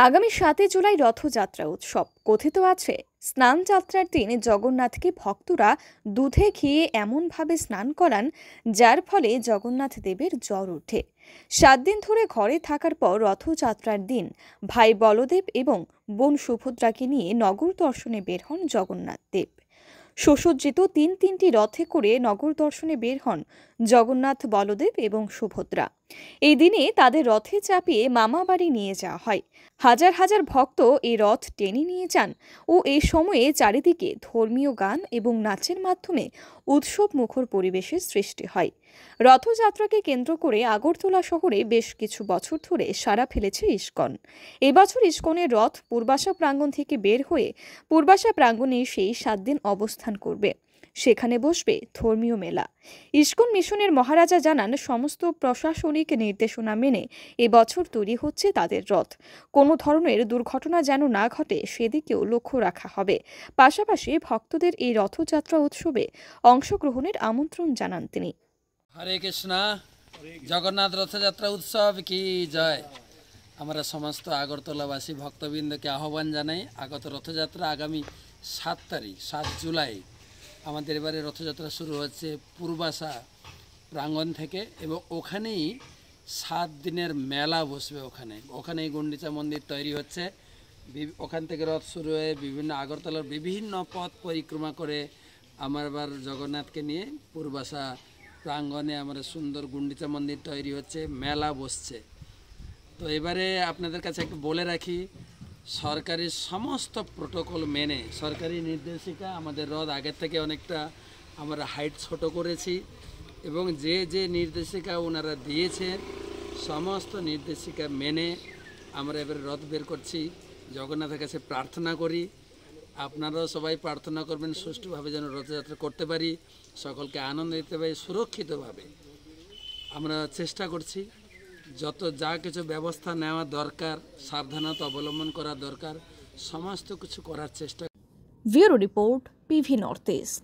আগামী ৭ জুলাই রথযাত্রা উৎসব। কথিত আছে, স্নান যাত্রার দিন জগন্নাথকে ভক্তরা দুধে ঘিয়ে এমনভাবে স্নান করান যার ফলে জগন্নাথ দেবের জ্বর ওঠে। ৭ দিন ধরে ঘরে থাকার পর রথযাত্রার দিন ভাই বলদেব এবং বোন সুভদ্রাকে নিয়ে নগর দর্শনে বের হন জগন্নাথ দেব। সুসজ্জিত তিনটি রথে করে নগর দর্শনে বের হন জগন্নাথ, বলদেব এবং সুভদ্রা। এই দিনে তাদের রথে চাপিয়ে মামা বাড়ি নিয়ে যাওয়া হয়। হাজার হাজার ভক্ত এই রথ টেনে নিয়ে যান ও এই সময়ে চারিদিকে ধর্মীয় গান এবং নাচের মাধ্যমে উৎসব মুখর পরিবেশের সৃষ্টি হয়। রথযাত্রাকে কেন্দ্র করে আগরতলা শহরে বেশ কিছু বছর ধরে সাড়া ফেলেছে ইস্কন। এবছর ইস্কনের রথ পূর্বাশা প্রাঙ্গণ থেকে বের হয়ে পূর্বাশা প্রাঙ্গণে সেই ৭ দিন অবস্থান করবে। সেখানে বসবে ধর্মীয় মেলা। ইস্কন মিশনের মহারাজা জানান, সমস্ত প্রশাসনিক নির্দেশনা মেনে এবছর তৈরি হচ্ছে তাদের রথ। কোনো ধরনের দুর্ঘটনা যেন না ঘটে সেদিকেও লক্ষ্য রাখা হবে। পাশাপাশি ভক্তদের এই রথযাত্রা উৎসবে অংশগ্রহণের আমন্ত্রণ জানান তিনি। হরে কৃষ্ণ। জগন্নাথ রথযাত্রা উৎসব কি জয়। আমরা সমস্ত আগরতলাবাসী ভক্তবৃন্দকে আহ্বান জানাই। আগত রথযাত্রা আগামী ৭ জুলাই আমাদের এবারে রথযাত্রা শুরু হচ্ছে পূর্বাশা প্রাঙ্গণ থেকে, এবং ওখানেই ৭ দিনের মেলা বসবে। ওখানেই গুন্ডিচা মন্দির তৈরি হচ্ছে। ওখান থেকে রথ শুরু হয়ে বিভিন্ন আগরতলার বিভিন্ন পথ পরিক্রমা করে আমার এবার জগন্নাথকে নিয়ে পূর্বাশা প্রাঙ্গণে আমরা সুন্দর গুন্ডিচা মন্দির তৈরি হচ্ছে, মেলা বসছে। তো এবারে আপনাদের কাছে একটু বলে রাখি, সরকারি সমস্ত প্রোটোকল মেনে সরকারি নির্দেশিকা, আমাদের রথ আগের থেকে অনেকটা আমরা হাইট ছোট করেছি, এবং যে নির্দেশিকা ওনারা দিয়েছে সমস্ত নির্দেশিকা মেনে আমরা এবারে রথ বের করছি। জগন্নাথের কাছে প্রার্থনা করি, আপনারাও সবাই প্রার্থনা করবেন সুষ্ঠুভাবে যেন রথযাত্রা করতে পারি, সকলকে আনন্দ দিতে পারি সুরক্ষিতভাবে। আমরা চেষ্টা করছি, যা কিছু ব্যবস্থা নেওয়া দরকার, সাবধানতা অবলম্বন করা দরকার, সমস্ত কিছু করার চেষ্টা। Bureau report, PV north east.